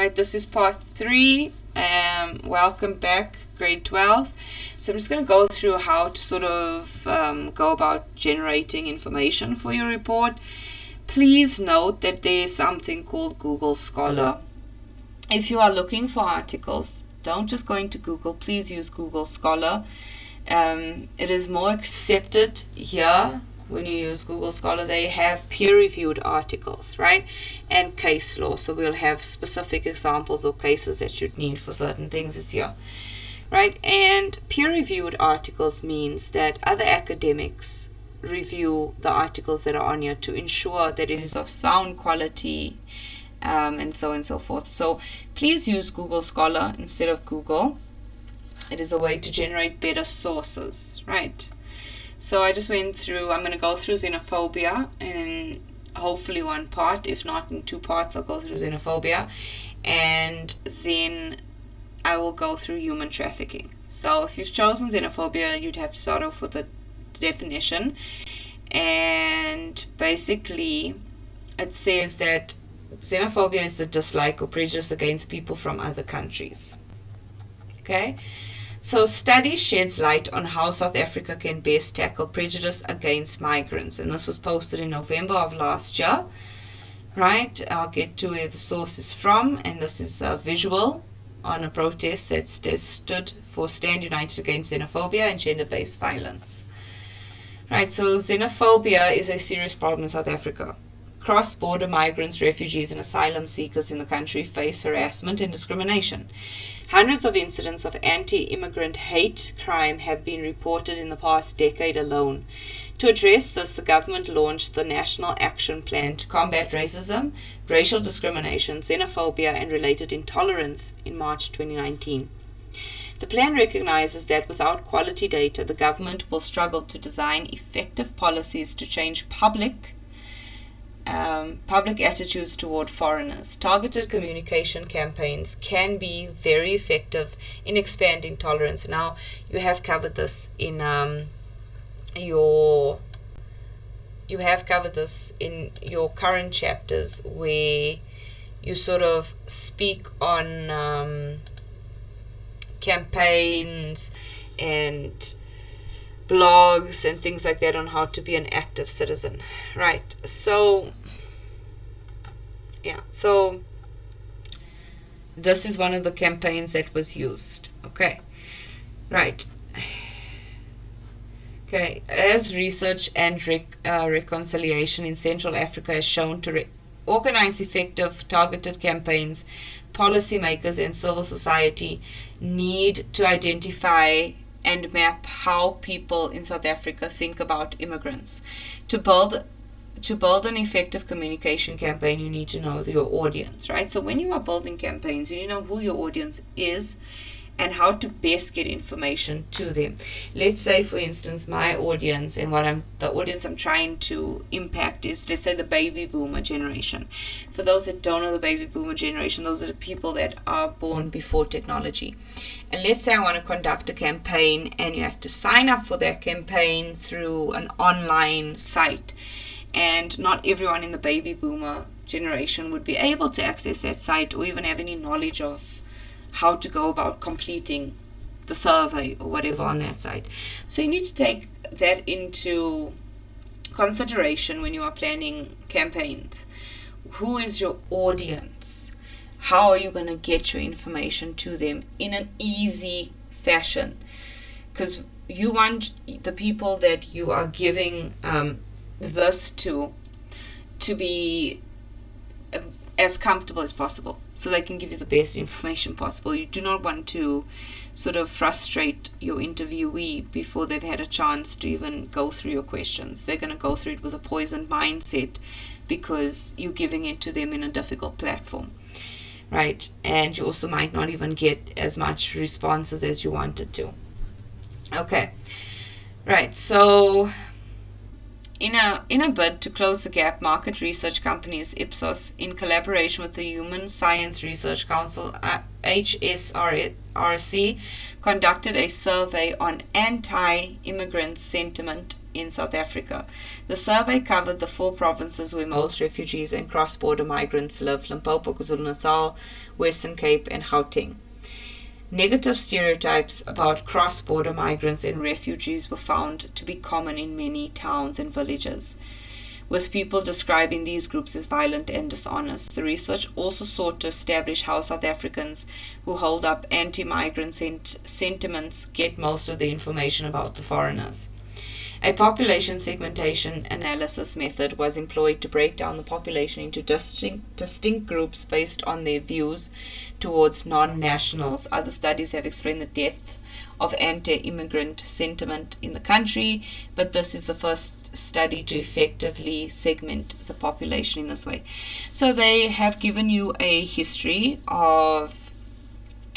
Right, this is part 3. Welcome back, grade 12. So I'm just going to go through how to sort of go about generating information for your report. Please note that there is something called Google Scholar. If you are looking for articles, don't just go into Google. Please use Google Scholar. It is more accepted here. When you use Google Scholar, they have peer-reviewed articles, right? And case law. So we'll have specific examples of cases that you'd need for certain things this year, right? And peer-reviewed articles means that other academics review the articles that are on here to ensure that it is of sound quality, and so on and so forth. So please use Google Scholar instead of Google. It is a way to generate better sources, right? So I just went through, I'm going to go through xenophobia in hopefully one part. If not in 2 parts, I'll go through xenophobia. And then I will go through human trafficking. So if you've chosen xenophobia, you'd have to start off with the definition. And basically, it says that xenophobia is the dislike or prejudice against people from other countries. Okay? So study sheds light on how South Africa can best tackle prejudice against migrants. And this was posted in November of last year. Right? I'll get to where the source is from. And this is a visual on a protest that stood for Stand United Against Xenophobia and Gender-Based Violence. Right, so xenophobia is a serious problem in South Africa. Cross-border migrants, refugees, and asylum seekers in the country face harassment and discrimination. Hundreds of incidents of anti-immigrant hate crime have been reported in the past decade alone. To address this, the government launched the National Action Plan to Combat Racism, Racial Discrimination, Xenophobia, and Related Intolerance in March 2019. The plan recognizes that without quality data, the government will struggle to design effective policies to change public attitudes toward foreigners. Targeted communication campaigns can be very effective in expanding tolerance. Now, you have covered this in your current chapters, where you sort of speak on campaigns and blogs and things like that on how to be an active citizen, right? So this is one of the campaigns that was used. Okay, right. Okay, as research and reconciliation in Central Africa has shown to organize effective targeted campaigns, policymakers and civil society need to identify and map how people in South Africa think about immigrants. To build an effective communication campaign, you need to know your audience, right? So when you are building campaigns, you need to know who your audience is and how to best get information to them. Let's say, for instance, my audience and the audience I'm trying to impact is, let's say, the baby boomer generation. For those that don't know the baby boomer generation, those are the people that are born before technology. And let's say I want to conduct a campaign, and you have to sign up for that campaign through an online site. And not everyone in the baby boomer generation would be able to access that site or even have any knowledge of how to go about completing the survey or whatever on that site. So you need to take that into consideration when you are planning campaigns. Who is your audience? How are you going to get your information to them in an easy fashion? Because you want the people that you are giving this to be as comfortable as possible, so they can give you the best information possible. You do not want to sort of frustrate your interviewee before they've had a chance to even go through your questions. They're going to go through it with a poisoned mindset because you're giving it to them in a difficult platform, right? And you also might not even get as much responses as you wanted to. Okay, right, so in a bid to close the gap, market research companies Ipsos, in collaboration with the Human Science Research Council, HSRC, conducted a survey on anti-immigrant sentiment in South Africa. The survey covered the 4 provinces where most refugees and cross-border migrants live: Limpopo, KwaZulu-Natal, Western Cape, and Gauteng. Negative stereotypes about cross-border migrants and refugees were found to be common in many towns and villages, with people describing these groups as violent and dishonest. The research also sought to establish how South Africans who hold up anti-migrant sentiments get most of the information about the foreigners. A population segmentation analysis method was employed to break down the population into distinct groups based on their views towards non-nationals. Other studies have explained the depth of anti-immigrant sentiment in the country, but this is the first study to effectively segment the population in this way. So they have given you a history of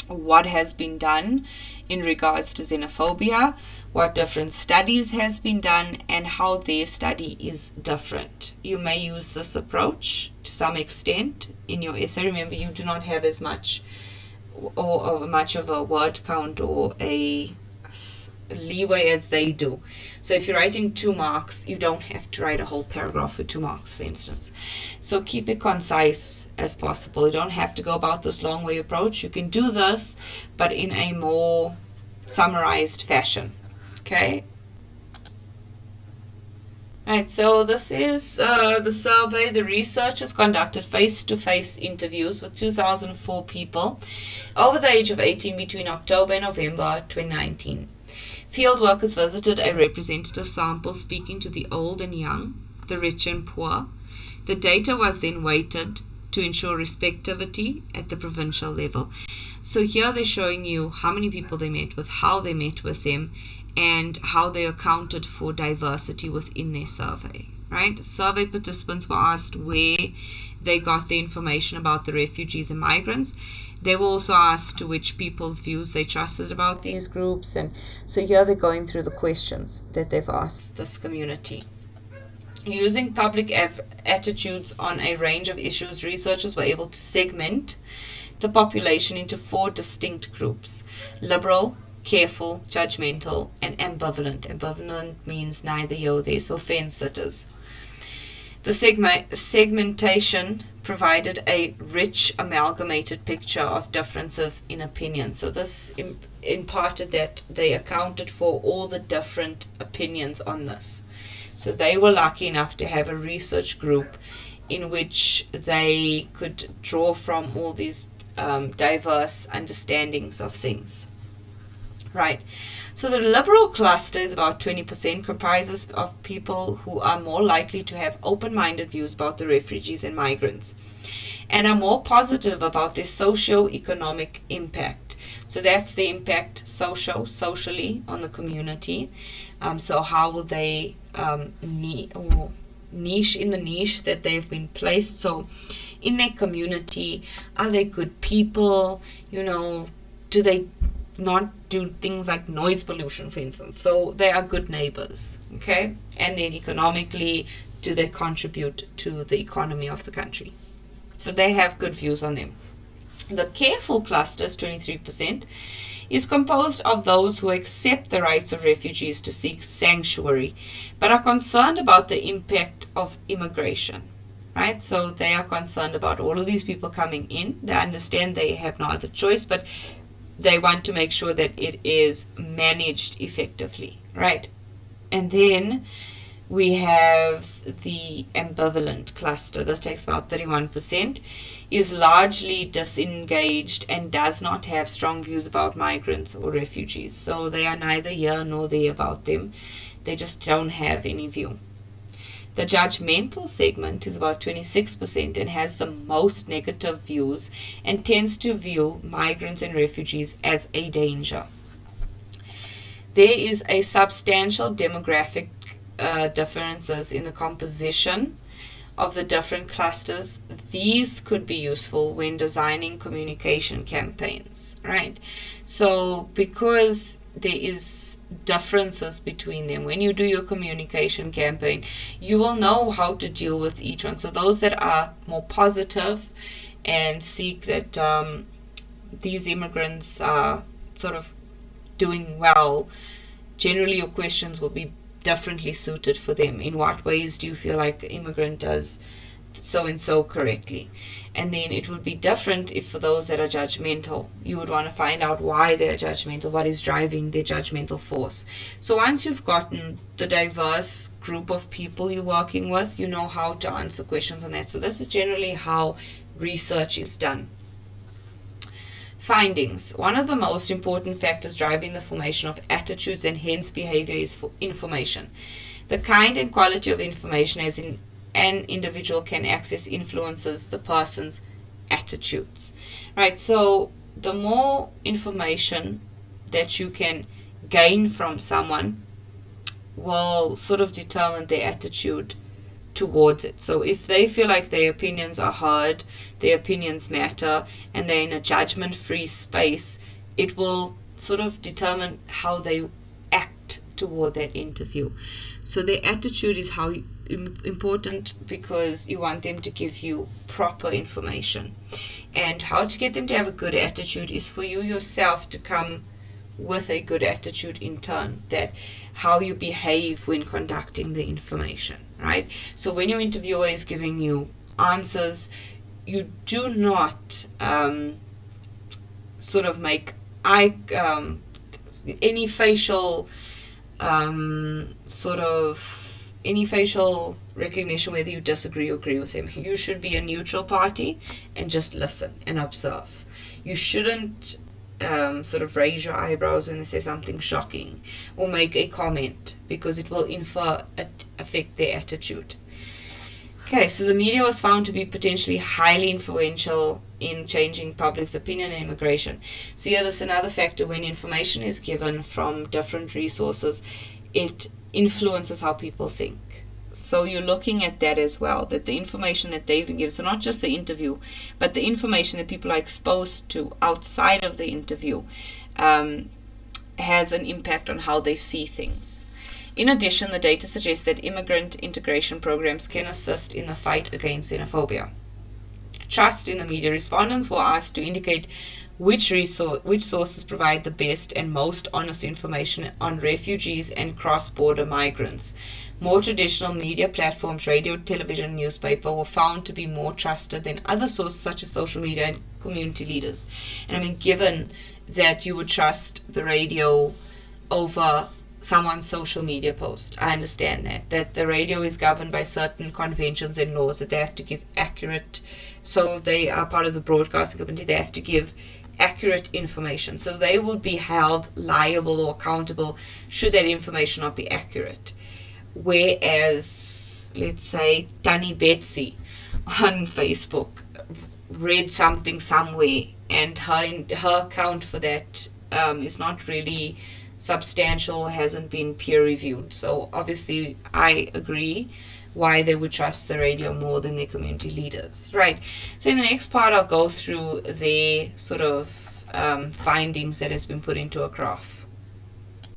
what has been done in regards to xenophobia, what different studies has been done, and how their study is different. You may use this approach to some extent in your essay. Remember, you do not have as much or much of a word count or a leeway as they do. So if you're writing 2 marks, you don't have to write a whole paragraph for 2 marks, for instance. So keep it concise as possible. You don't have to go about this long way approach. You can do this, but in a more summarized fashion. Okay? Right, so this is the survey. The researchers conducted face-to-face interviews with 2,004 people over the age of 18 between October and November 2019. Field workers visited a representative sample speaking to the old and young, the rich and poor. The data was then weighted to ensure respectivity at the provincial level. So here they're showing you how many people they met with, how they met with them, and how they accounted for diversity within their survey, right? Survey participants were asked where they got the information about the refugees and migrants. They were also asked to which people's views they trusted about these groups. And so here they're going through the questions that they've asked this community. Using public attitudes on a range of issues, researchers were able to segment the population into 4 distinct groups: liberal, careful, judgmental, and ambivalent. Ambivalent means neither here or there, so fence sitters. The segmentation provided a rich amalgamated picture of differences in opinion. So this imparted that they accounted for all the different opinions on this. So they were lucky enough to have a research group in which they could draw from all these diverse understandings of things. Right. So the liberal cluster is about 20%, comprises of people who are more likely to have open-minded views about the refugees and migrants and are more positive about their socio-economic impact. So that's the impact socially on the community. So how will they niche in the niche that they've been placed? So in their community, are they good people? Do they not do things like noise pollution, for instance? So they are good neighbors, okay? And then economically, do they contribute to the economy of the country? So they have good views on them. The careful cluster is 23%, is composed of those who accept the rights of refugees to seek sanctuary, but are concerned about the impact of immigration, right? So they are concerned about all of these people coming in. They understand they have no other choice, but they want to make sure that it is managed effectively, right? And then we have the ambivalent cluster. This takes about 31%, is largely disengaged and does not have strong views about migrants or refugees. So they are neither here nor there about them. They just don't have any view. The judgmental segment is about 26% and has the most negative views and tends to view migrants and refugees as a danger. There is a substantial demographic differences in the composition of the different clusters. These could be useful when designing communication campaigns, right? So because there is differences between them, when you do your communication campaign, you will know how to deal with each one. So those that are more positive and seek that these immigrants are sort of doing well, generally your questions will be differently suited for them. In what ways do you feel like an immigrant does so and so correctly? And then it would be different if for those that are judgmental, you would want to find out why they're judgmental, what is driving their judgmental force. So once you've gotten the diverse group of people you're working with, you know how to answer questions on that. So this is generally how research is done. Findings. One of the most important factors driving the formation of attitudes and hence behavior is for information. The kind and quality of information as in an individual can access influences the person's attitudes. Right, so the more information that you can gain from someone will sort of determine their attitude towards it. So if they feel like their opinions are heard, their opinions matter, and they're in a judgment-free space, it will sort of determine how they act toward that interview. So their attitude is how important, because you want them to give you proper information. And how to get them to have a good attitude is for you yourself to come with a good attitude in turn, that how you behave when conducting the information, right? So when your interviewer is giving you answers, you do not sort of make any facial any facial recognition whether you disagree or agree with him. You should be a neutral party and just listen and observe. You shouldn't sort of raise your eyebrows when they say something shocking or make a comment, because it will affect their attitude. Okay, so the media was found to be potentially highly influential in changing public's opinion on immigration. So yeah, there's another factor. When information is given from different resources, it influences how people think. So you're looking at that as well, that the information that they've been given, so not just the interview, but the information that people are exposed to outside of the interview, has an impact on how they see things. In addition, the data suggests that immigrant integration programs can assist in the fight against xenophobia. Trust in the media. Respondents were asked to indicate which sources provide the best and most honest information on refugees and cross-border migrants. More traditional media platforms, radio, television, newspaper, were found to be more trusted than other sources such as social media and community leaders. And I mean, given that you would trust the radio over someone's social media post, I understand that the radio is governed by certain conventions and laws, that they have to give accurate, so they are part of the broadcasting community, they have to give accurate information. So they would be held liable or accountable should that information not be accurate. Whereas, let's say, Tani Betsy on Facebook read something somewhere, and her account for that is not really substantial, hasn't been peer reviewed. So obviously I agree why they would trust the radio more than their community leaders. Right. So in the next part I'll go through their sort of findings that has been put into a graph.